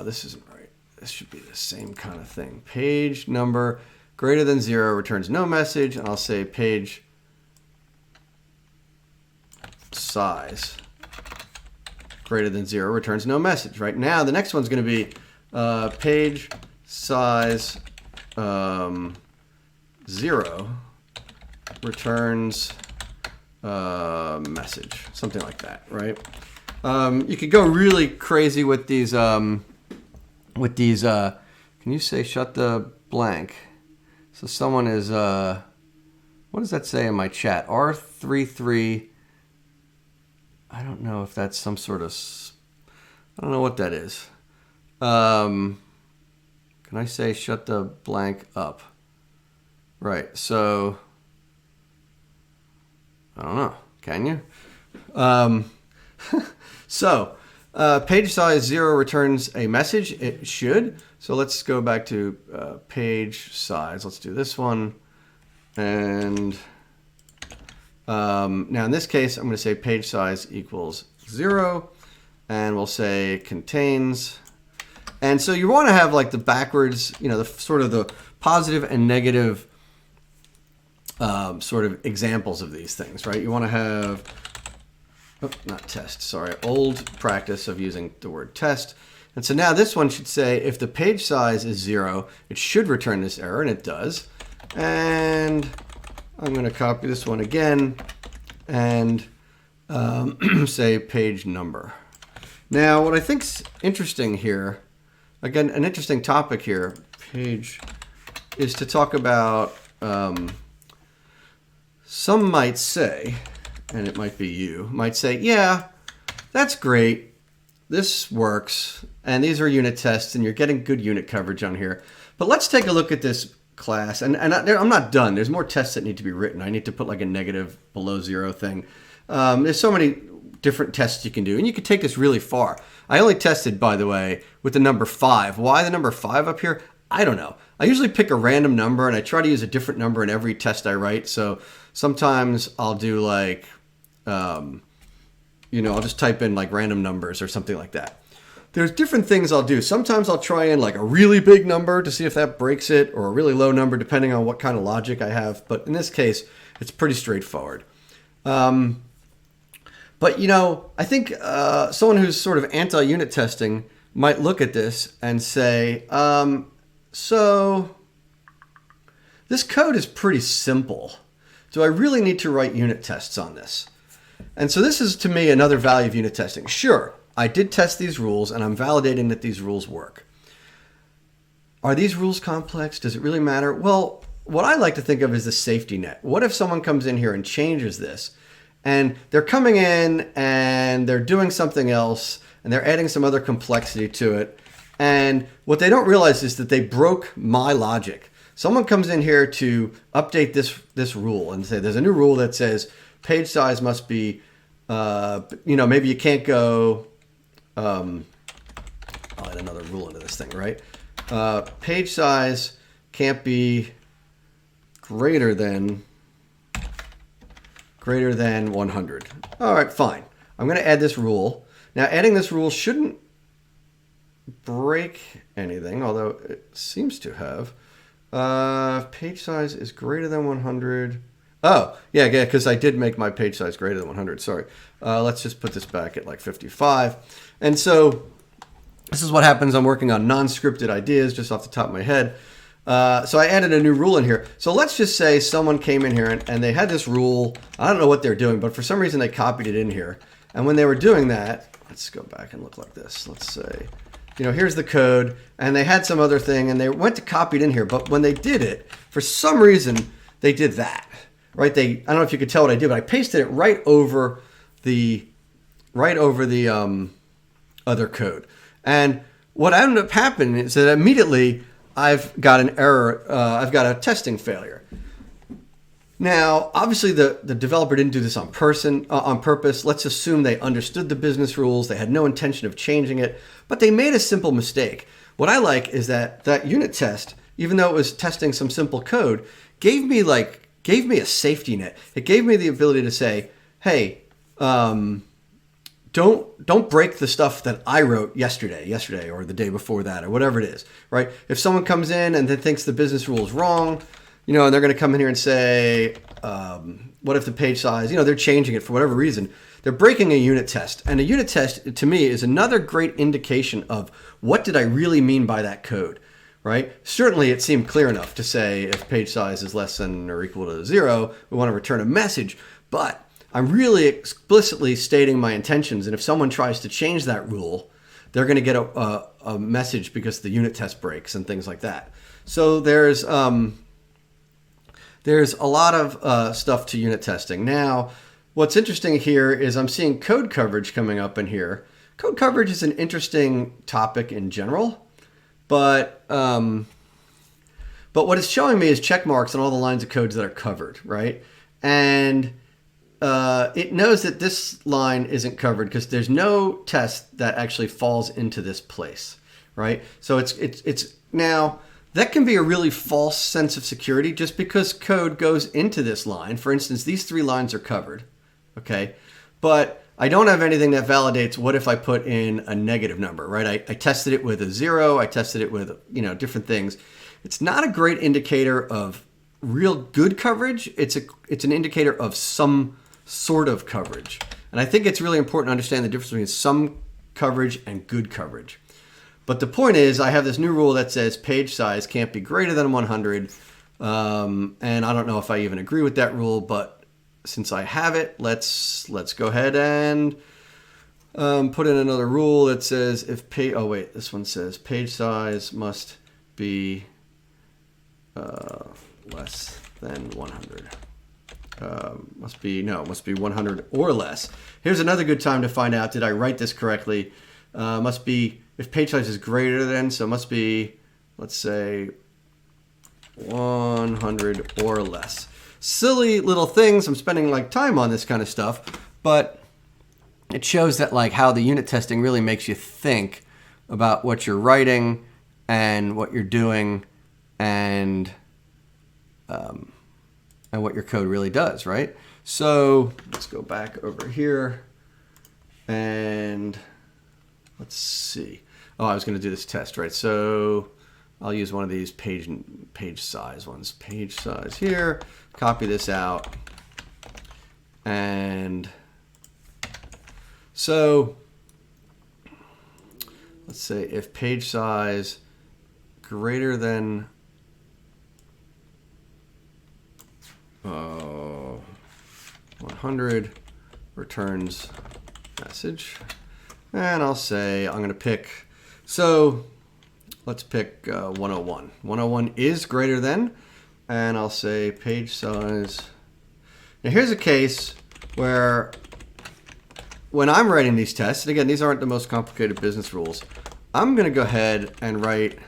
this isn't right. This should be the same kind of thing. Page number greater than 0 returns no message. And I'll say page size greater than 0 returns no message. Right now, the next one's going to be page size 0 returns message, something like that, right? You could go really crazy with these. Can you say shut the blank? So someone is. What does that say in my chat? R33. I don't know if that's some sort of. I don't know what that is. Can I say shut the blank up? Right. So. I don't know. Can you? So, page size 0 returns a message. It should. So let's go back to page size. Let's do this one. And now in this case, I'm going to say page size equals 0. And we'll say contains. And so you want to have like the backwards, the sort of the positive and negative sort of examples of these things, right? You want to have, not test, sorry, old practice of using the word test. And so now this one should say if the page size is 0, it should return this error, and it does. And I'm going to copy this one again and say page number. Now, what I think's interesting here, again, an interesting topic here, page, is to talk about. Some might say, and it might be you, might say, yeah, that's great. This works. And these are unit tests, and you're getting good unit coverage on here. But let's take a look at this class. And I'm not done. There's more tests that need to be written. I need to put like a negative below 0 thing. There's so many different tests you can do. And you can take this really far. I only tested, by the way, with the number 5. Why the number 5 up here? I don't know. I usually pick a random number, and I try to use a different number in every test I write. So sometimes I'll do like, I'll just type in like random numbers or something like that. There's different things I'll do. Sometimes I'll try in like a really big number to see if that breaks it, or a really low number depending on what kind of logic I have. But in this case, it's pretty straightforward. But, I think someone who's sort of anti-unit testing might look at this and say, so this code is pretty simple. Do I really need to write unit tests on this? And so this is, to me, another value of unit testing. Sure, I did test these rules, and I'm validating that these rules work. Are these rules complex? Does it really matter? Well, what I like to think of is the safety net. What if someone comes in here and changes this, and they're coming in, and they're doing something else, and they're adding some other complexity to it, and what they don't realize is that they broke my logic. Someone comes in here to update this rule and say there's a new rule that says page size must be, maybe you can't go, I'll add another rule into this thing, right? Page size can't be greater than 100. All right, fine. I'm going to add this rule. Now, adding this rule shouldn't break anything, although it seems to have. Page size is greater than 100. Oh, yeah, because I did make my page size greater than 100. Sorry. Let's just put this back at like 55. And so this is what happens. I'm working on non-scripted ideas just off the top of my head. So I added a new rule in here. So let's just say someone came in here and they had this rule. I don't know what they're doing, but for some reason they copied it in here. And when they were doing that, let's go back and look like this. Let's say, here's the code, and they had some other thing, and they went to copy it in here. But when they did it, for some reason, they did that, right? I don't know if you could tell what I did, but I pasted it right over the other code. And what ended up happening is that immediately I've got an error. I've got a testing failure. Now, obviously, the developer didn't do this on purpose. Let's assume they understood the business rules. They had no intention of changing it, but they made a simple mistake. What I like is that unit test, even though it was testing some simple code, gave me a safety net. It gave me the ability to say, hey, don't break the stuff that I wrote yesterday or the day before that or whatever it is, right? If someone comes in and then thinks the business rule is wrong, and they're going to come in here and say, what if the page size, they're changing it for whatever reason. They're breaking a unit test. And a unit test, to me, is another great indication of what did I really mean by that code, right? Certainly, it seemed clear enough to say if page size is less than or equal to 0, we want to return a message. But I'm really explicitly stating my intentions. And if someone tries to change that rule, they're going to get a message because the unit test breaks and things like that. So there's a lot of stuff to unit testing. Now, what's interesting here is I'm seeing code coverage coming up in here. Code coverage is an interesting topic in general, but what it's showing me is check marks on all the lines of codes that are covered, right? And it knows that this line isn't covered because there's no test that actually falls into this place, right? So it's now. That can be a really false sense of security just because code goes into this line. For instance, these 3 lines are covered, okay? But I don't have anything that validates what if I put in a negative number, right? I tested it with a 0. I tested it with, different things. It's not a great indicator of real good coverage. It's an indicator of some sort of coverage. And I think it's really important to understand the difference between some coverage and good coverage. But the point is, I have this new rule that says page size can't be greater than 100. And I don't know if I even agree with that rule, but since I have it, let's go ahead and put in another rule that says if this one says page size must be less than 100. Must be 100 or less. Here's another good time to find out, did I write this correctly? Must be, if page size is greater than, so it must be, let's say, 100 or less. Silly little things. I'm spending time on this kind of stuff, but it shows that how the unit testing really makes you think about what you're writing and what you're doing and what your code really does, right? So let's go back over here and let's see. Oh, I was going to do this test, right? So I'll use one of these page size ones. Page size here. Copy this out. And so let's say if page size greater than 100 returns message. And I'll say I'm going to pick, so let's pick 101. 101 is greater than, and I'll say page size. Now here's a case where when I'm writing these tests, and again, these aren't the most complicated business rules, I'm going to go ahead and write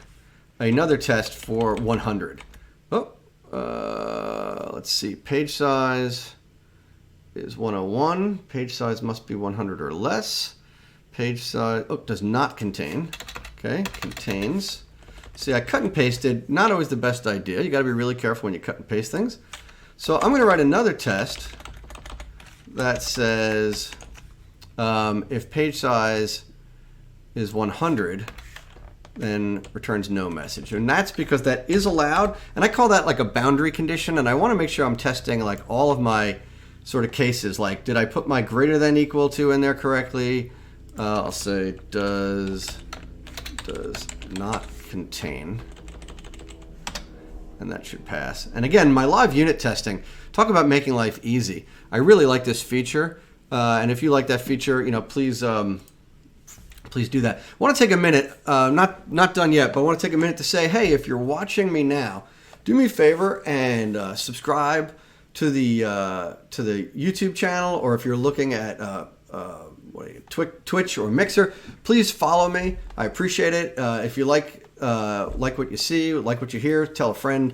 another test for 100. Let's see, page size is 101. Page size must be 100 or less. Page size, does not contain. Okay, contains. See, I cut and pasted, not always the best idea. You got to be really careful when you cut and paste things. So I'm going to write another test that says if page size is 100, then returns no message. And that's because that is allowed. And I call that a boundary condition. And I want to make sure I'm testing all of my sort of cases. Did I put my greater than equal to in there correctly? I'll say does not contain, and that should pass. And again, my live unit testing, talk about making life easy. I really like this feature, and if you like that feature, please do that. I want to take a minute, not done yet, but I want to take a minute to say, hey, if you're watching me now, do me a favor and subscribe to the YouTube channel, or if you're looking at Twitch or Mixer. Please follow me. I appreciate it. If you like what you see, like what you hear, tell a friend.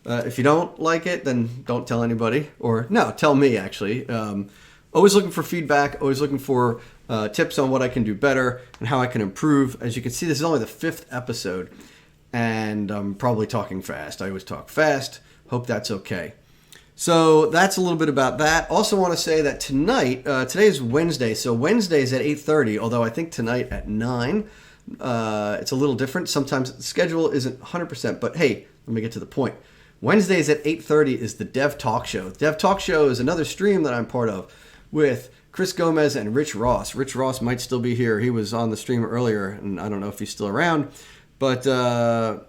If you don't like it, then don't tell anybody. Or no, tell me actually. Always looking for feedback. Always looking for tips on what I can do better and how I can improve. As you can see, this is only the 5th episode, and I'm probably talking fast. I always talk fast. Hope that's okay. So that's a little bit about that. Also want to say that tonight, today is Wednesday, so Wednesday's at 8:30, although I think tonight at 9, it's a little different. Sometimes the schedule isn't 100%, but hey, let me get to the point. Wednesdays at 8:30 is the Dev Talk Show. The Dev Talk Show is another stream that I'm part of with Chris Gomez and Rich Ross. Rich Ross might still be here. He was on the stream earlier, and I don't know if he's still around, but it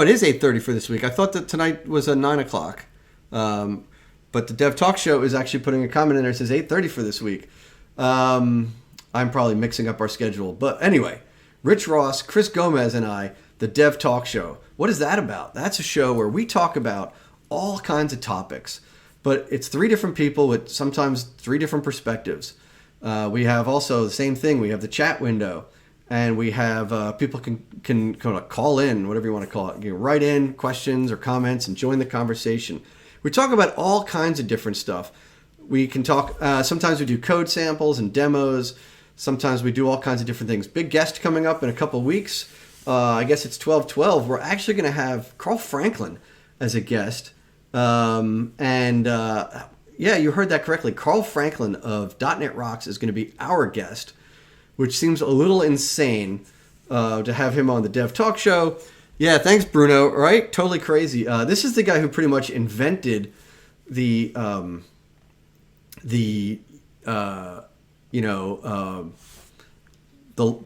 is 8:30 for this week. I thought that tonight was at 9 o'clock. But the Dev Talk Show is actually putting a comment in there that says 8:30 for this week. I'm probably mixing up our schedule. But anyway, Rich Ross, Chris Gomez, and I, the Dev Talk Show. What is that about? That's a show where we talk about all kinds of topics. But it's 3 different people with sometimes 3 different perspectives. We have also the same thing. We have the chat window. And we have people can kind of call in, whatever you want to call it. You can write in questions or comments and join the conversation. We talk about all kinds of different stuff. We can talk, sometimes we do code samples and demos. Sometimes we do all kinds of different things. Big guest coming up in a couple weeks. I guess it's 12/12. We're actually going to have Carl Franklin as a guest. Yeah, you heard that correctly. Carl Franklin of .NET Rocks is going to be our guest, which seems a little insane to have him on the Dev Talk Show. Yeah, thanks, Bruno. Right? Totally crazy. This is the guy who pretty much invented the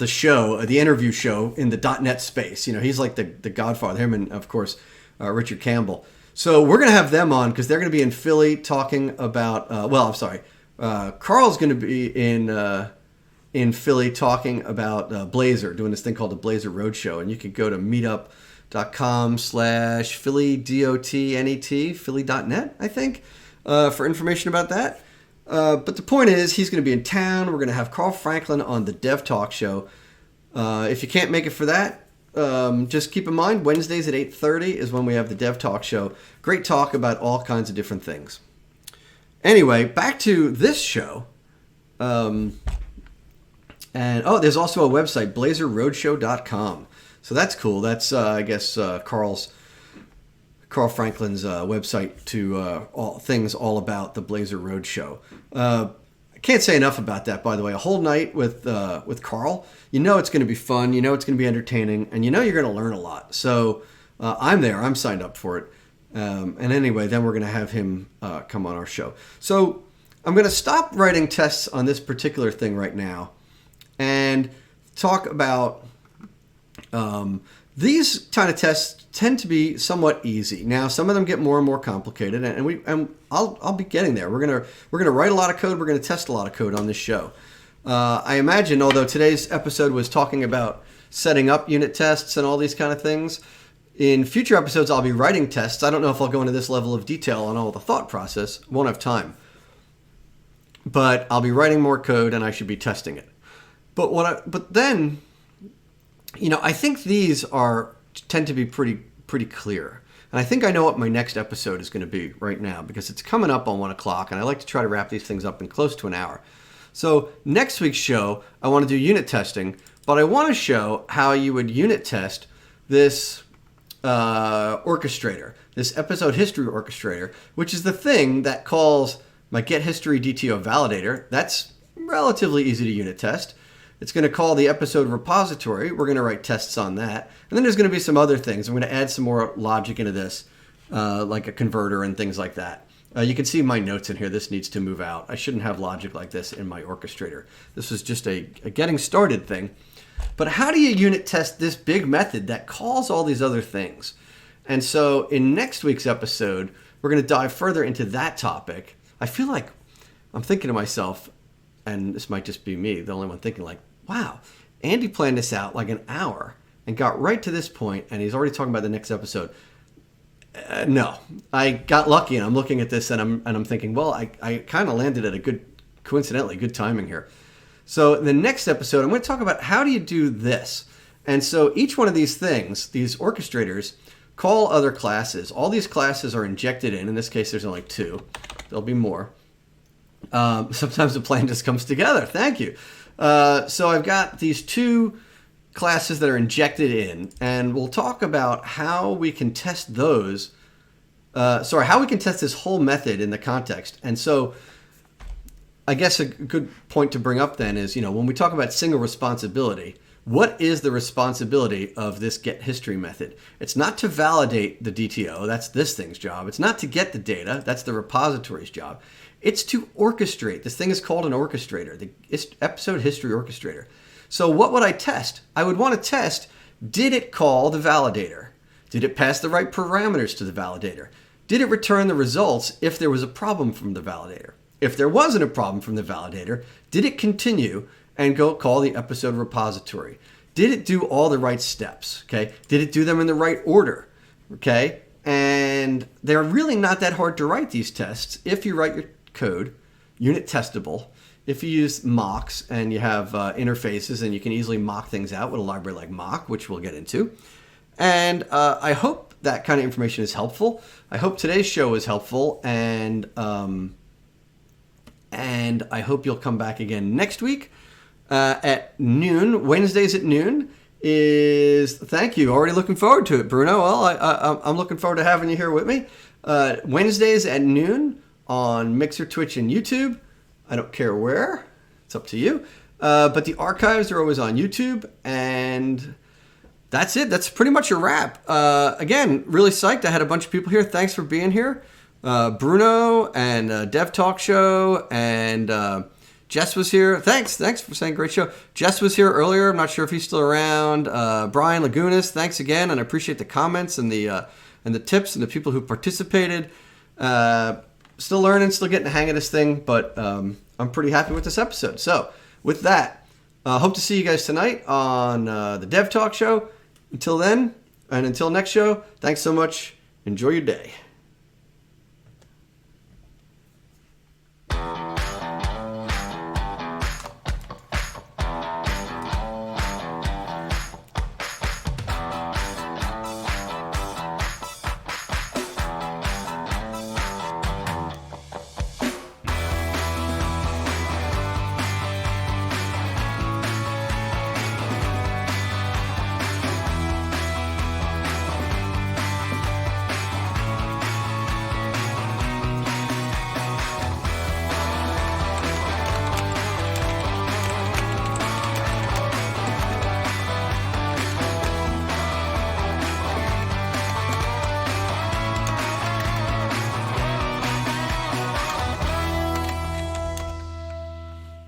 show, the interview show in the .NET space. You know, he's like the godfather. Him and, of course, Richard Campbell. So we're going to have them on because they're going to be in Philly talking about, Carl's going to be in Philly talking about Blazor, doing this thing called the Blazor Roadshow. And you can go to meetup.com/PhillyDotNet, Philly.net, I think, for information about that. But the point is, he's going to be in town. We're going to have Carl Franklin on the Dev Talk Show. If you can't make it for that, just keep in mind, Wednesdays at 8:30 is when we have the Dev Talk Show. Great talk about all kinds of different things. Anyway, back to this show. There's also a website, blazorroadshow.com. So that's cool. That's, I guess, Carl Franklin's website to all things all about the Blazor Roadshow. I can't say enough about that, by the way. A whole night with Carl. You know it's going to be fun. You know it's going to be entertaining. And you know you're going to learn a lot. So I'm there. I'm signed up for it. And anyway, then we're going to have him come on our show. So I'm going to stop writing tests on this particular thing right now and talk about these kind of tests tend to be somewhat easy. Now, some of them get more and more complicated, and I'll be getting there. We're gonna write a lot of code. We're gonna test a lot of code on this show. I imagine, although today's episode was talking about setting up unit tests and all these kind of things, in future episodes I'll be writing tests. I don't know if I'll go into this level of detail on all the thought process. Won't have time. But I'll be writing more code, and I should be testing it. But then, you know, I think these tend to be pretty clear. And I think I know what my next episode is going to be right now because it's coming up on 1 o'clock, and I like to try to wrap these things up in close to an hour. So next week's show, I want to do unit testing, but I want to show how you would unit test this orchestrator, this episode history orchestrator, which is the thing that calls my get history DTO validator. That's relatively easy to unit test. It's going to call the episode repository. We're going to write tests on that. And then there's going to be some other things. I'm going to add some more logic into this, like a converter and things like that. You can see my notes in here. This needs to move out. I shouldn't have logic like this in my orchestrator. This is just a getting started thing. But how do you unit test this big method that calls all these other things? And so in next week's episode, we're going to dive further into that topic. I feel like I'm thinking to myself, and this might just be me, the only one thinking like, wow, Andy planned this out like an hour and got right to this point, and he's already talking about the next episode. No, I got lucky, and I'm looking at this, and I'm thinking, well, I kind of landed at a good coincidentally, good timing here. So in the next episode, I'm going to talk about how do you do this. And so each one of these things, these orchestrators, call other classes. All these classes are injected in. In this case, there's only 2. There'll be more. Sometimes the plan just comes together. Thank you. So I've got these 2 classes that are injected in, and we'll talk about how we can test those. How we can test this whole method in the context. And so I guess a good point to bring up then is, when we talk about single responsibility, what is the responsibility of this get history method? It's not to validate the DTO. That's this thing's job. It's not to get the data. That's the repository's job. It's to orchestrate. This thing is called an orchestrator, the episode history orchestrator. So what would I test? I would want to test, did it call the validator? Did it pass the right parameters to the validator? Did it return the results if there was a problem from the validator? If there wasn't a problem from the validator, did it continue and go call the episode repository? Did it do all the right steps? Okay. Did it do them in the right order? Okay. And they're really not that hard to write, these tests, if you write your code unit testable. If you use mocks and you have interfaces, and you can easily mock things out with a library like mock, which we'll get into. And I hope that kind of information is helpful. I hope today's show was helpful, and I hope you'll come back again next week at noon. Wednesdays at noon is, thank you. Already looking forward to it, Bruno. Well, I'm looking forward to having you here with me. Wednesdays at noon on Mixer, Twitch, and YouTube. I don't care where. It's up to you. But the archives are always on YouTube, and that's it. That's pretty much a wrap. Again, really psyched. I had a bunch of people here. Thanks for being here. Bruno and Dev Talk Show, and Jess was here. Thanks for saying great show. Jess was here earlier. I'm not sure if he's still around. Brian Lagunas, thanks again, and I appreciate the comments and the tips and the people who participated. Still learning, still getting the hang of this thing, but I'm pretty happy with this episode. So with that, hope to see you guys tonight on the Dev Talk Show. Until then, and until next show, thanks so much. Enjoy your day.